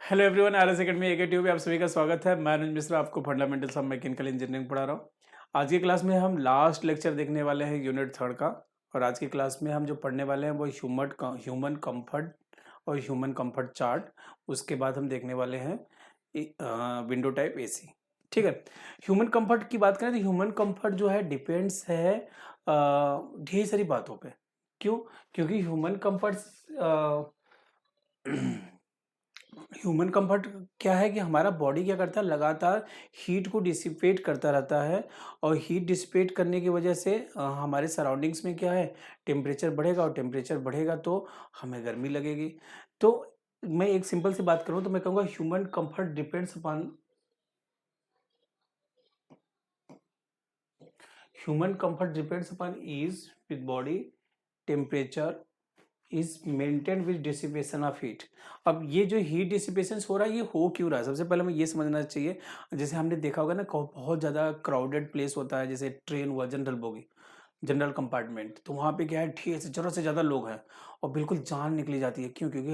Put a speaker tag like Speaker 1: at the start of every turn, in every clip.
Speaker 1: Hello everyone, RS academy एके tube में आप सभी का स्वागत है। मैं अनुज मिश्रा आपको फंडामेंटल्स ऑफ मैकेनिकल इंजीनियरिंग पढ़ा रहा हूँ। आज की क्लास में हम लास्ट लेक्चर देखने वाले हैं यूनिट 3 का। और आज की क्लास में हम जो पढ़ने वाले हैं वो ह्यूमन कंफर्ट और ह्यूमन कंफर्ट चार्ट। उसके बाद हम देखने वाले हैं विंडो टाइप एसी। ठीक है। ह्यूमन कंफर्ट की बात करें तो ह्यूमन कंफर्ट जो है डिपेंड्स है ढेर सारी बातों पे। क्यों? क्योंकि ह्यूमन कंफर्ट क्या है कि हमारा बॉडी क्या करता है, लगातार हीट को डिसिपेट करता रहता है। और हीट डिसिपेट करने की वजह से हमारे सराउंडिंग्स में क्या है, टेम्परेचर बढ़ेगा। और टेम्परेचर बढ़ेगा तो हमें गर्मी लगेगी। तो मैं एक सिंपल सी बात करूं तो मैं कहूँगा human comfort depends upon ease with body temperature is maintain with dissipation of heat. अब ये जो हीट डिसिपेशन हो रहा है ये हो क्यों रहा है, सबसे पहले हमें ये समझना चाहिए। जैसे हमने देखा होगा ना, बहुत ज़्यादा क्राउडेड प्लेस होता है, जैसे ट्रेन हुआ, जनरल बोगी, जनरल कंपार्टमेंट, तो वहाँ पे क्या है, ढेर से ज़रूरत से ज़्यादा लोग हैं और बिल्कुल जान निकली जाती है। क्यों? क्योंकि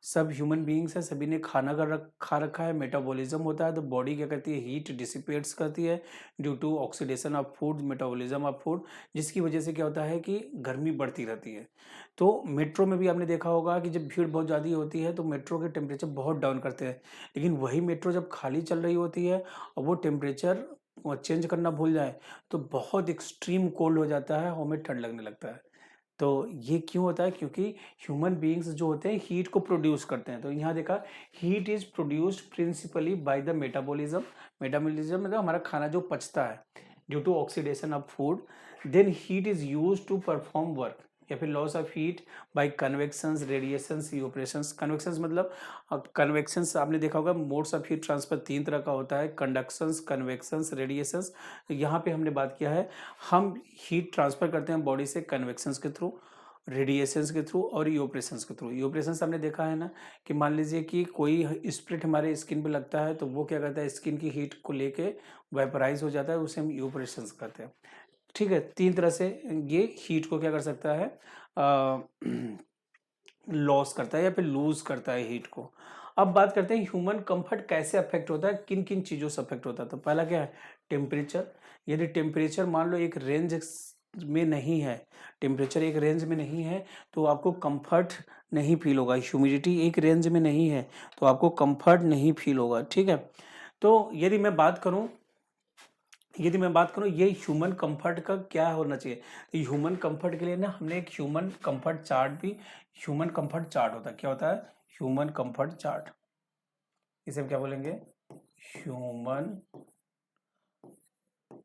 Speaker 1: सब ह्यूमन बीइंग्स हैं, सभी ने खा रखा है, मेटाबॉलिज्म होता है, तो बॉडी क्या करती है, हीट डिसिपेट्स करती है due to oxidation of food, metabolism of food, जिसकी वजह से क्या होता है कि गर्मी बढ़ती रहती है। तो मेट्रो में भी आपने देखा होगा कि जब भीड़ बहुत ज़्यादा होती है तो मेट्रो के टेम्परेचर बहुत डाउन करते हैं। लेकिन वही मेट्रो जब खाली चल रही होती है और वो टेम्परेचर चेंज करना भूल जाए तो बहुत एक्सट्रीम कोल्ड हो जाता है और हमें ठंड लगने लगता है। तो ये क्यों होता है? क्योंकि ह्यूमन बीइंग्स जो होते हैं हीट को प्रोड्यूस करते हैं। तो यहाँ देखा, heat is produced principally by the metabolism. Metabolism मतलब हमारा खाना जो पचता है due to oxidation of food. Then heat is use to perform work, या फिर loss of heat by convections, radiations, evaporations. Convections मतलब कन्वेक्शंस आपने देखा होगा, मोड्स ऑफ हीट ट्रांसफर तीन तरह का होता है, कंडक्शंस, कन्वेक्शंस, रेडिएशंस। यहाँ पे हमने बात किया है, हम हीट ट्रांसफर करते हैं बॉडी से कन्वेक्शंस के थ्रू, रेडिएशंस के थ्रू और इवेपोरेशंस के थ्रू। इवेपोरेशंस हमने देखा है ना, कि मान लीजिए कि कोई स्प्लिट हमारे स्किन पे लगता है तो वो क्या करता है, स्किन की हीट को लेके वेपराइज हो जाता है, उसे हम इवेपोरेशंस कहते हैं। ठीक है, तीन तरह से ये हीट को क्या कर सकता है, लॉस करता है या फिर लूज करता है हीट को। अब बात करते हैं ह्यूमन कंफर्ट कैसे अफेक्ट होता है, किन किन चीज़ों से अफेक्ट होता है। तो पहला क्या है, टेम्परेचर। यदि टेम्परेचर मान लो एक रेंज में नहीं है, टेम्परेचर एक रेंज में नहीं है तो आपको कंफर्ट नहीं फील होगा। ह्यूमिडिटी एक रेंज में नहीं है तो आपको कंफर्ट नहीं फील होगा। ठीक है। तो यदि मैं बात करूं ये ह्यूमन कंफर्ट का क्या होना चाहिए, तो ह्यूमन कंफर्ट के लिए ना हमने एक ह्यूमन कंफर्ट चार्ट होता है। क्या होता है? Human comfort chart. इसे हम क्या बोलेंगे? Human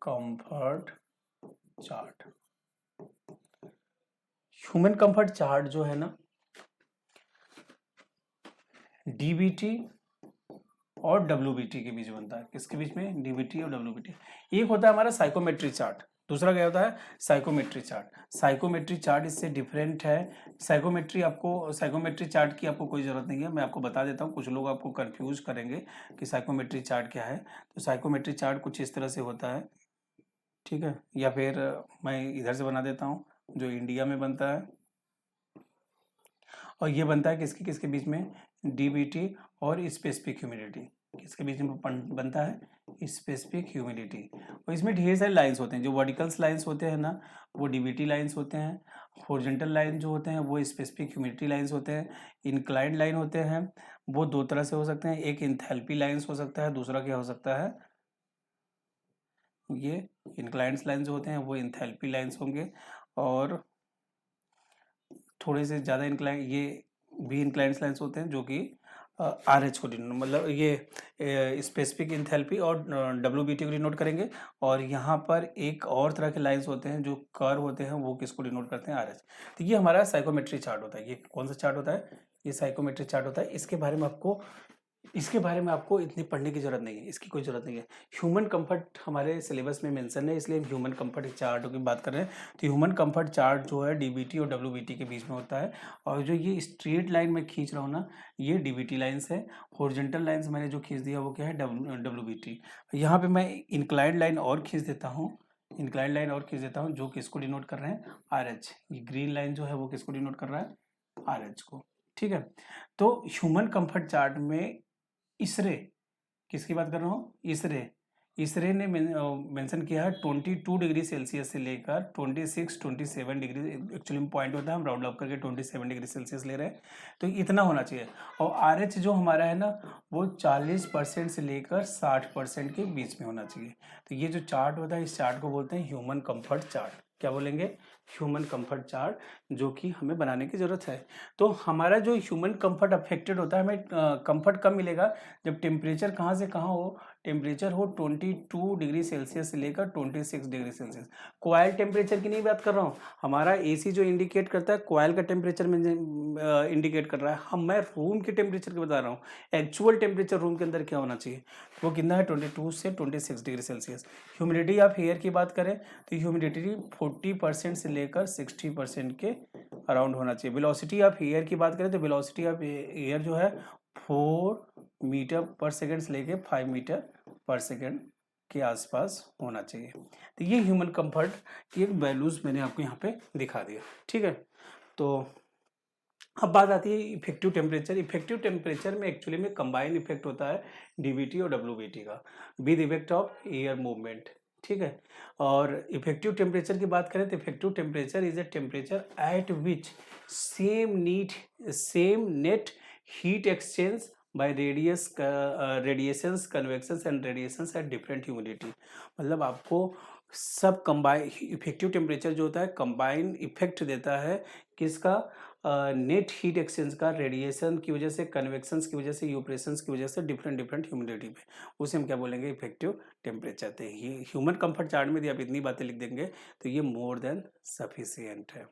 Speaker 1: comfort chart. Human comfort chart जो है ना, डीबीटी और डब्ल्यूबीटी के बीच बनता है। किसके बीच में? डीबीटी और डब्ल्यूबीटी। एक होता है हमारा साइकोमेट्री चार्ट, दूसरा क्या होता है? Psychometry chart. साइकोमेट्री चार्ट इससे डिफरेंट है। साइकोमेट्री चार्ट की आपको कोई जरूरत नहीं है, मैं आपको बता देता हूँ। कुछ लोग आपको कंफ्यूज करेंगे कि साइकोमेट्री चार्ट क्या है। तो साइकोमेट्री चार्ट कुछ इस तरह से होता है। ठीक है, या फिर मैं इधर से बना देता हूँ, जो इंडिया में बनता है। और ये बनता है किसके किसके बीच में? डीबीटी और स्पेसिफिक ह्यूमिडिटी। किसके बीच में बनता है? Specific humidity. और इसमें ढेर सारे लाइंस होते हैं। जो वर्टिकल्स लाइंस होते हैं ना, वो डीबीटी लाइंस होते हैं। हॉरिजॉन्टल लाइन जो होते हैं वो स्पेसिफिक ह्यूमिडिटी लाइंस होते हैं। इंक्लाइंड लाइन होते हैं, वो दो तरह से हो सकते हैं। एक इंथैल्पी लाइंस हो सकता है, दूसरा क्या हो सकता है, ये इंक्लाइंड लाइंस जो होते हैं वो इंथैल्पी लाइंस होंगे। और थोड़े से ज़्यादा इंक्लाइन ये भी इंक्लाइंड लाइंस होते हैं, जो कि आर एच को डिनोट, मतलब ये स्पेसिफिक इंथैल्पी और डब्ल्यूबीटी को डिनोट करेंगे। और यहाँ पर एक और तरह के लाइंस होते हैं जो कर्व होते हैं, वो किसको डिनोट करते हैं? R H. तो ये हमारा साइकोमेट्री चार्ट होता है। ये कौन सा चार्ट होता है? ये साइकोमेट्री चार्ट होता है। इसके बारे में आपको इतनी पढ़ने की जरूरत नहीं है, इसकी कोई जरूरत नहीं है। ह्यूमन कंफर्ट हमारे सिलेबस में मेंशन है, इसलिए हम ह्यूमन कंफर्ट चार्ट की बात कर रहे हैं। तो ह्यूमन कंफर्ट चार्ट जो है डीबीटी और डब्ल्यूबीटी के बीच में होता है। और जो ये स्ट्रेट लाइन में खींच रहा हूँ ना, ये डीबीटी लाइन्स है। हॉरिजॉन्टल लाइन्स मैंने जो खींच दिया वो क्या है? डब्ल्यूबीटी। यहाँ पे मैं इंक्लाइंड लाइन और खींच देता हूँ, जो किसको डिनोट कर रहे हैं? R H. ये ग्रीन लाइन जो है वो किसको डिनोट कर रहा है? आर एच को। ठीक है। तो ह्यूमन कंफर्ट चार्ट में इसरे, किसकी बात कर रहा हूँ, इसरे, इसरे ने मेंशन किया है 22 डिग्री सेल्सियस से लेकर 26-27 डिग्री, एक्चुअली में पॉइंट होता है, हम राउंड अप करके 27 डिग्री सेल्सियस ले रहे हैं, तो इतना होना चाहिए। और RH जो हमारा है ना, वो 40% से लेकर 60% के बीच में होना चाहिए। तो ये जो चार्ट होता है, इस चार्ट को बोलते हैं ह्यूमन कंफर्ट चार्ट। क्या बोलेंगे, ह्यूमन कंफर्ट चार्ट, जो कि हमें बनाने की जरूरत है। तो हमारा जो ह्यूमन कंफर्ट अफेक्टेड होता है, हमें कंफर्ट कब मिलेगा, जब टेम्परेचर कहाँ से कहाँ हो, टेम्परेचर हो 22 डिग्री सेल्सियस से लेकर 26 डिग्री सेल्सियस। कॉइल टेम्परेचर की नहीं बात कर रहा हूँ, हमारा AC जो इंडिकेट करता है कॉइल का टेम्परेचर में इंडिकेट कर रहा है, मैं रूम के टेम्परेचर की बता रहा हूँ। एक्चुअल टेम्परेचर रूम के अंदर क्या होना चाहिए, वो कितना है, 22 से 26 degree Celsius. Humidity of air की बात करें तो ह्यूमिडिटी 40% से लेकर 60% के अराउंड होना चाहिए। वेलोसिटी ऑफ एयर की बात करें तो वेलोसिटी ऑफ एयर जो है 4 मीटर पर सेकेंड से लेके 5 मीटर पर सेकेंड के आसपास होना चाहिए। तो ये ह्यूमन कंफर्ट की एक वैल्यूज मैंने आपको यहाँ पे दिखा दिया, ठीक है। तो अब बात आती है इफेक्टिव टेम्परेचर। इफेक्टिव टेम्परेचर में एक्चुअली में कंबाइन इफेक्ट होता है DVT और WBT का, with effect of air movement, ठीक है। और इफेक्टिव टेम्परेचर की बात करें तो effective temperature is a temperature at which same net heat exchange by radiations, convections and radiations at different humidity. मतलब आपको सब कंबाइन, इफेक्टिव टेम्परेचर जो होता है कंबाइन इफेक्ट देता है किसका, नेट हीट एक्सचेंज का, रेडिएशन की वजह से, कन्वेक्शंस की वजह से, यूप्रेशंस की वजह से डिफरेंट ह्यूमिडिटी पे, उसे हम क्या बोलेंगे, इफेक्टिव टेम्परेचर। तो ये ह्यूमन कंफर्ट चार्ट में यदि आप इतनी बातें लिख देंगे तो ये मोर देन सफिशियंट है,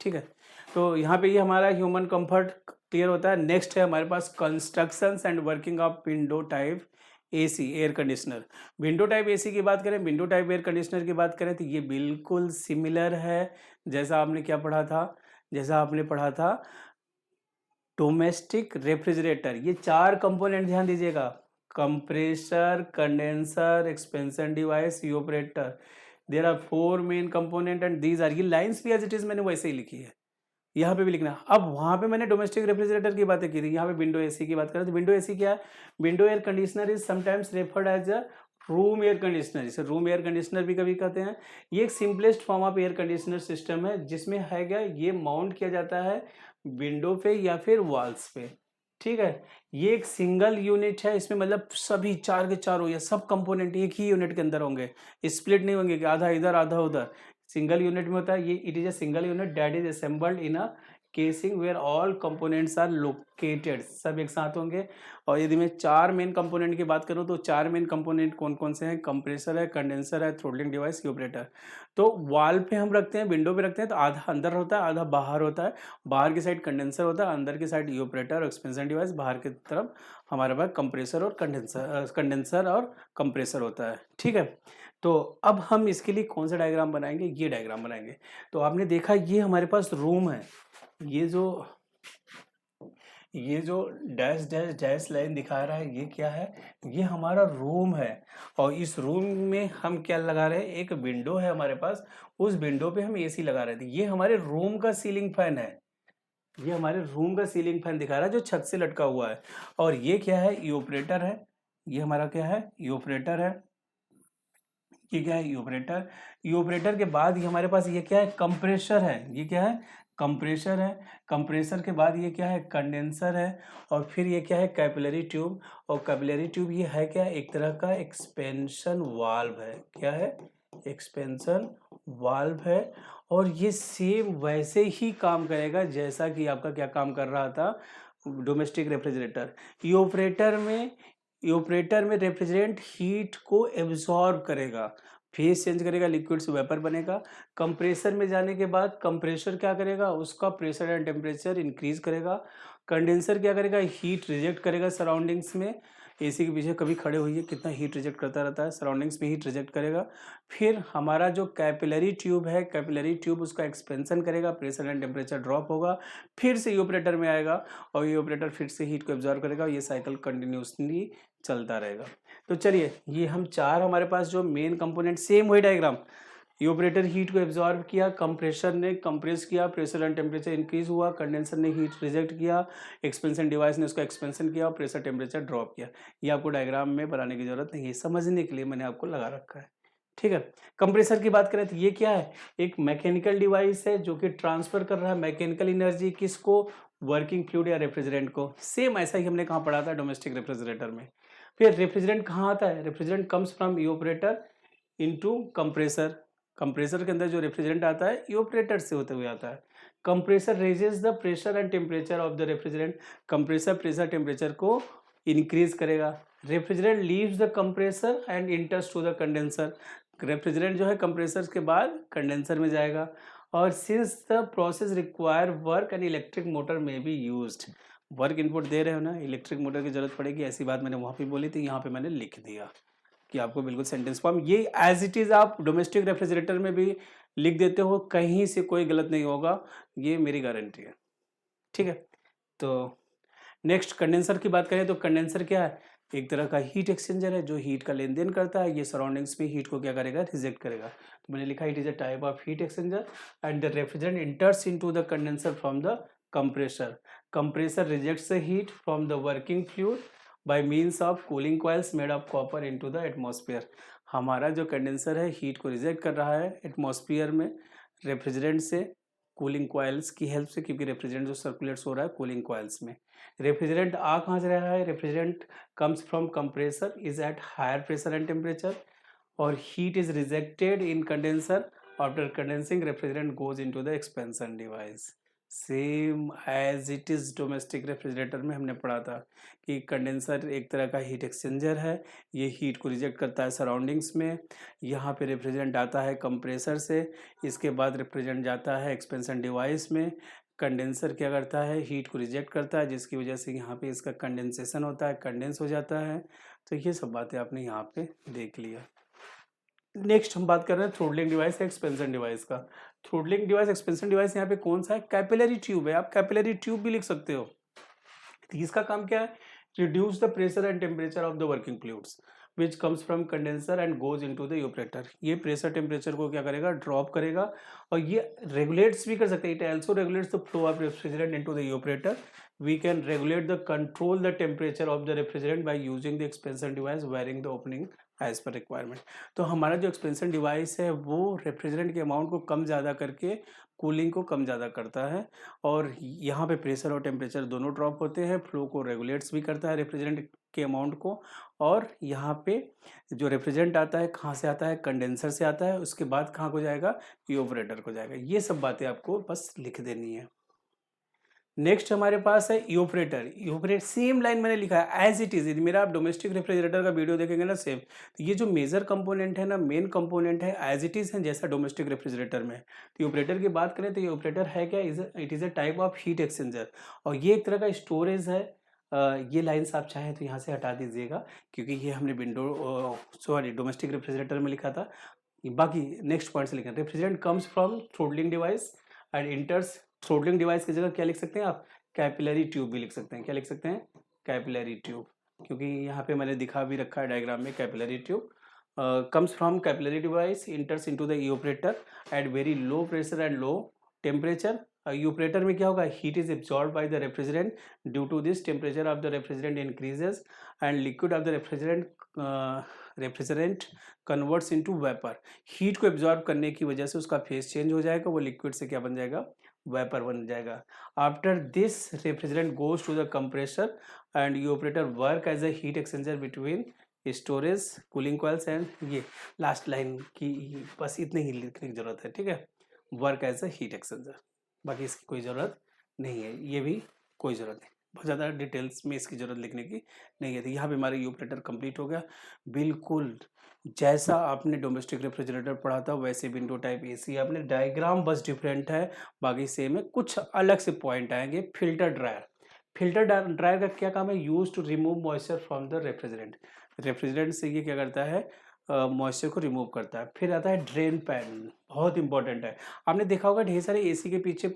Speaker 1: ठीक है। तो यहाँ पे ये हमारा ह्यूमन कंफर्ट क्लियर होता है। नेक्स्ट है हमारे पास constructions and working of window type AC air conditioner. Window type AC की बात करें, विंडो टाइप एयर कंडीशनर की बात करें तो ये बिल्कुल सिमिलर है जैसा आपने क्या पढ़ा था, जैसा आपने पढ़ा था डोमेस्टिक रेफ्रिजरेटर। ये 4 कंपोनेंट ध्यान दीजिएगा, compressor, condenser, expansion device, evaporator. There are 4 main component and these are, ये लाइंस भी एज इट इज मैंने वैसे ही लिखी है, यहाँ पे भी लिखना। अब वहाँ पे मैंने डोमेस्टिक रेफ्रिजरेटर की बातें की थी, यहाँ पे विंडो AC की बात करें तो विंडो AC क्या है, window air conditioner is sometimes referred as a room air conditioner, इसे रूम एयर कंडीशनर भी कभी कहते हैं। ये एक simplest form of air conditioner system है, जिसमें है क्या, ये माउंट किया जाता है विंडो पे या फिर वॉल्स पे, ठीक है। ये एक सिंगल यूनिट है, इसमें मतलब सभी 4 के चारों या सब कंपोनेंट एक ही यूनिट के अंदर होंगे, स्प्लिट नहीं होंगे कि आधा इधर आधा उधर, सिंगल यूनिट में होता है ये। It is a single unit that is assembled in a casing where all components are located, सब एक साथ होंगे। और यदि मैं 4 मेन कंपोनेंट की बात करूं तो 4 मेन कंपोनेंट कौन कौन से हैं, कंप्रेसर है, कंडेंसर है, थ्रोटलिंग डिवाइस, ऑपरेटर। तो वॉल पे हम रखते हैं, विंडो पे रखते हैं तो आधा अंदर होता है आधा बाहर होता है, बाहर की साइड कंडेंसर होता है, अंदर की साइड ऑपरेटर, एक्सपेंशन डिवाइस, बाहर की तरफ हमारे पास कंप्रेसर और कंडेंसर और कंप्रेसर होता है, ठीक है। तो अब हम इसके लिए कौन सा डायग्राम बनाएंगे, ये डायग्राम बनाएंगे। तो आपने देखा ये हमारे पास रूम है, ये जो डैश डैश डैश लाइन दिखा रहा है ये क्या है, ये हमारा रूम है। और इस रूम में हम क्या लगा रहे हैं, एक विंडो है हमारे पास, उस विंडो पे हम AC लगा रहे थे। ये हमारे रूम का सीलिंग फैन है, ये हमारे रूम का सीलिंग फैन दिखा रहा है जो छत से लटका हुआ है। और ये क्या है, इवेपोरेटर है, ये हमारा क्या है, इवेपोरेटर है, ये क्या है, इवेपोरेटर। इवेपोरेटर के बाद ये हमारे पास ये क्या है, कंप्रेसर है, ये क्या है, कंप्रेसर है। कंप्रेसर के बाद ये क्या है, कंडेंसर है। और फिर ये क्या है, कैपिलरी ट्यूब। और कैपिलरी ट्यूब ये है क्या, एक तरह का एक्सपेंशन वाल्व है, क्या है, एक्सपेंशन वाल्व है। और ये सेम वैसे ही काम करेगा जैसा कि आपका क्या काम कर रहा था, डोमेस्टिक रेफ्रिजरेटर। इवेपोरेटर में रेफ्रिजरेंट हीट को एब्जॉर्ब करेगा, फेस चेंज करेगा, लिक्विड से वेपर बनेगा। कंप्रेसर में जाने के बाद कंप्रेसर क्या करेगा, उसका प्रेशर एंड टेम्परेचर इंक्रीज करेगा। कंडेंसर क्या करेगा, हीट रिजेक्ट करेगा सराउंडिंग्स में। AC के पीछे कभी खड़े होइए, कितना हीट रिजेक्ट करता रहता है, सराउंडिंग्स में हीट रिजेक्ट करेगा। फिर हमारा जो कैपिलरी ट्यूब है, कैपिलरी ट्यूब उसका एक्सपेंशन करेगा, प्रेशर एंड टेम्परेचर ड्रॉप होगा, फिर से इवेपोरेटर में आएगा और इवेपोरेटर फिर से हीट को एब्जॉर्ब करेगा। ये साइकिल कंटिन्यूसली चलता रहेगा। तो चलिए, ये हम 4 हमारे पास जो मेन कंपोनेंट, सेम वही डायग्राम, इवापोरेटर हीट को एब्जॉर्ब किया, कंप्रेसर ने कंप्रेस किया, प्रेशर एंड टेम्परेचर इंक्रीज हुआ, कंडेंसर ने हीट रिजेक्ट किया, एक्सपेंशन डिवाइस ने उसका एक्सपेंशन किया और प्रेशर टेम्परेचर ड्रॉप किया। ये आपको डायग्राम में बनाने की जरूरत नहीं है, समझने के लिए मैंने आपको लगा रखा है, ठीक है। कंप्रेसर की बात करें तो ये क्या है, एक मैकेनिकल डिवाइस है जो कि ट्रांसफर कर रहा है मैकेनिकल एनर्जी किसको, वर्किंग फ्लूइड या रेफ्रिजरेंट को। सेम ऐसा ही हमने कहाँ पढ़ा था, डोमेस्टिक रेफ्रिजरेटर में। फिर रेफ्रिजरेंट कहाँ आता है, refrigerant comes from evaporator into compressor. Compressor के अंदर जो रेफ्रिजरेंट आता है इवापोरेटर से होते हुए आता है। Compressor raises the pressure and temperature of the refrigerant. Compressor pressure temperature को इंक्रीज करेगा। Refrigerant leaves the compressor and enters to the condenser. Refrigerant जो है कंप्रेसर के बाद कंडेंसर में जाएगा। और since the process require work and electric motor में बी यूज्ड, वर्क इनपुट दे रहे हो ना, इलेक्ट्रिक मोटर की जरूरत पड़ेगी, ऐसी बात मैंने वहाँ पे बोली थी, यहाँ पे मैंने लिख दिया कि आपको बिल्कुल सेंटेंस फॉर्म ये एज इट इज आप डोमेस्टिक रेफ्रिजरेटर में भी लिख देते हो, कहीं से कोई गलत नहीं होगा, ये मेरी गारंटी है, ठीक है। तो नेक्स्ट कंडेंसर की बात करें तो कंडेंसर क्या है, एक तरह का हीट एक्सचेंजर है जो हीट का लेन देन करता है। ये सराउंडिंग्स में हीट को क्या करेगा, रिजेक्ट करेगा। तो मैंने लिखा it is a type of heat exchanger and the refrigerant इंटर्स into the condenser from the compressor. Compressor rejects the heat from the working fluid bye means of cooling coils made of copper into the atmosphere. हमारा जो condenser है heat को reject कर रहा है atmosphere में refrigerant से, cooling coils की हेल्प से, क्योंकि रेफ्रिजरेंट जो सर्कुलेट्स हो रहा है कूलिंग कॉइल्स में। रेफ्रिजरेंट आ कहाँ से रहा है, refrigerant comes from compressor is at higher pressure and temperature और heat is rejected in condenser. After condensing refrigerant goes into the expansion device. Same as it is domestic refrigerator में हमने पढ़ा था कि कंडेंसर एक तरह का हीट एक्सचेंजर है, ये हीट को रिजेक्ट करता है सराउंडिंग्स में। यहाँ पे रेफ्रिजरेंट आता है कंप्रेसर से, इसके बाद रेफ्रिजरेंट जाता है एक्सपेंशन डिवाइस में। कंडेंसर क्या करता है, हीट को रिजेक्ट करता है, जिसकी वजह से यहाँ पे इसका कंडेंसेशन होता है, कंडेंस हो जाता है। तो ये सब बातें आपने यहाँ पे देख लिया। नेक्स्ट हम बात कर रहे हैं थ्रोटलिंग डिवाइस एक्सपेंशन डिवाइस का। थ्रोटलिंग डिवाइस एक्सपेंशन डिवाइस यहाँ पे कौन सा है, कैपिलरी ट्यूब है। आप कैपिलरी ट्यूब भी लिख सकते हो। तो इसका काम क्या है, reduce the pressure and temperature of the working fluids which comes from condenser and goes into the evaporator. ये प्रेशर टेम्परेचर को क्या करेगा, ड्रॉप करेगा। और ये रेगुलेट्स भी कर सकते हैं, it also regulates the flow of refrigerant into the evaporator. we can regulate the control the temperature of the refrigerant by using the expansion device varying the opening as per requirement। तो हमारा जो expansion device है वो refrigerant के amount को कम ज़्यादा करके cooling को कम ज़्यादा करता है। और यहाँ पे प्रेशर और टेम्परेचर दोनों ड्रॉप होते हैं, फ्लो को रेगुलेट्स भी करता है रेफ्रिजरेंट के अमाउंट को। और यहाँ पे जो रेफ्रिजरेंट आता है कहाँ से आता है, कंडेंसर से आता है, उसके बाद कहाँ को जाएगा, इवापोरेटर को जाएगा। ये सब बातें आपको बस लिख देनी है। नेक्स्ट हमारे पास है इवापोरेटर। इवापोरेट सेम लाइन मैंने लिखा है एज इट इज, मेरा आप डोमेस्टिक रेफ्रिजरेटर का वीडियो देखेंगे ना सेम। तो ये जो मेजर कंपोनेंट है ना, मेन कंपोनेंट है एज इट इज है जैसा डोमेस्टिक रेफ्रिजरेटर में। तो इवापोरेटर की बात करें तो इवापोरेटर है क्या, it is a type of heat exchanger और ये एक तरह का स्टोरेज है। ये लाइन्स आप चाहें तो यहाँ से हटा दीजिएगा क्योंकि ये हमने विंडो सॉरी डोमेस्टिक रेफ्रिजरेटर में लिखा था। बाकी नेक्स्ट पॉइंट से लिखें, refrigerant comes from throttling device and इंटर्स। Throttling device की जगह क्या लिख सकते हैं आप, कैपिलरी ट्यूब भी लिख सकते हैं। क्या लिख सकते हैं, कैपिलरी ट्यूब, क्योंकि यहाँ पे मैंने दिखा भी रखा है डायग्राम में capillary tube. Comes from capillary device enters into the evaporator at very low pressure and low temperature. Evaporator में क्या होगा, heat is absorb by the refrigerant. Due to this temperature of the refrigerant increases and liquid of the refrigerant converts into vapour. Heat को absorb करने की वजह से उसका face change हो जाएगा, वो लिक्विड से क्या बन जाएगा, वेपर बन जाएगा। After this refrigerant goes to the compressor and evaporator work as a heat exchanger between storage cooling coils and ये लास्ट लाइन की बस इतनी ही लिखने की जरूरत है, ठीक है। Work as a heat exchanger, बाकी इसकी कोई ज़रूरत नहीं है, ये भी कोई ज़रूरत नहीं, बहुत ज़्यादा डिटेल्स में इसकी ज़रूरत लिखने की नहीं है। तो यहाँ पे हमारा इवापोरेटर कंप्लीट हो गया। बिल्कुल जैसा आपने डोमेस्टिक रेफ्रिजरेटर पढ़ा था वैसे विंडो टाइप एसी आपने, डायग्राम बस डिफरेंट है, बाकी सेम है, कुछ अलग से पॉइंट आएंगे। फिल्टर ड्रायर, फिल्टर ड्रायर का क्या काम है, use to remove moisture from the refrigerant. Refrigerant से ये क्या करता है, मॉइस्चर को रिमूव करता है। फिर आता है ड्रेन पैन, बहुत इंपॉर्टेंट है। आपने देखा होगा ढेर सारे एसी के पीछे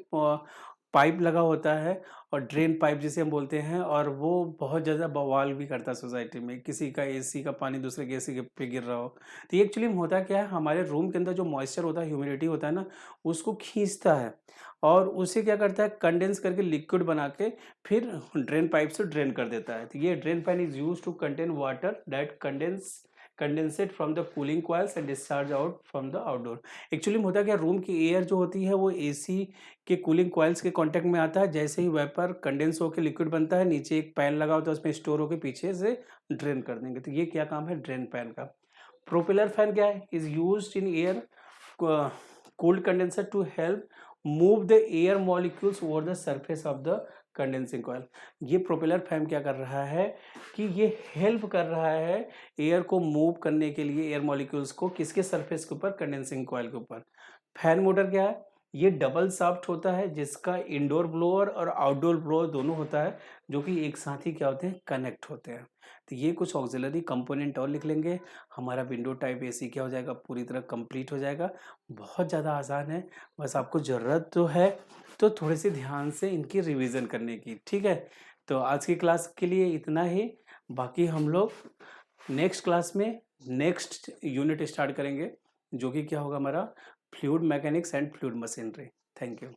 Speaker 1: पाइप लगा होता है और ड्रेन पाइप जिसे हम बोलते हैं, और वो बहुत ज़्यादा बवाल भी करता है सोसाइटी में, किसी का एसी का पानी दूसरे के एसी के पे गिर रहा हो। तो ये एक्चुअली में होता क्या है, हमारे रूम के अंदर जो मॉइस्चर होता है, ह्यूमिडिटी होता है ना, उसको खींचता है और उसे क्या करता है, कंडेंस करके लिक्विड बना के फिर ड्रेन पाइप से ड्रेन कर देता है। तो ये drain pipe is use to contain water that condensate from the cooling coils and discharge out from the outdoor. Actually में होता क्या, रूम की एयर जो होती है वो एसी के कूलिंग कॉइल्स के कांटेक्ट में आता है, जैसे ही वेपर कंडेंस होकर लिक्विड बनता है, नीचे एक पैन लगा होता है, उसमें स्टोर होकर पीछे से ड्रेन कर देंगे। तो ये क्या काम है ड्रेन पैन का। प्रोपेलर फैन क्या है, is used in air cooled condenser to help move the air molecules over the surface of the condensing coil. ये प्रोपेलर फैन क्या कर रहा है कि ये हेल्प कर रहा है एयर को मूव करने के लिए, एयर मॉलिक्यूल्स को किसके सरफेस के ऊपर, कंडेंसिंग कॉयल के ऊपर। फैन मोटर क्या है, ये डबल शाफ्ट होता है जिसका इंडोर ब्लोअर और आउटडोर ब्लोअर दोनों होता है, जो कि एक साथ ही क्या होते हैं, कनेक्ट होते हैं। तो ये कुछ ऑक्सिलरी कंपोनेंट और लिख लेंगे, हमारा विंडो टाइप एसी क्या हो जाएगा, पूरी तरह कंप्लीट हो जाएगा। बहुत ज़्यादा आसान है, बस आपको ज़रूरत तो है तो थोड़े से ध्यान से इनकी रिवीजन करने की, ठीक है। तो आज की क्लास के लिए इतना ही, बाकी हम लोग नेक्स्ट क्लास में नेक्स्ट यूनिट स्टार्ट करेंगे, जो कि क्या होगा हमारा fluid mechanics and fluid machinery. Thank you.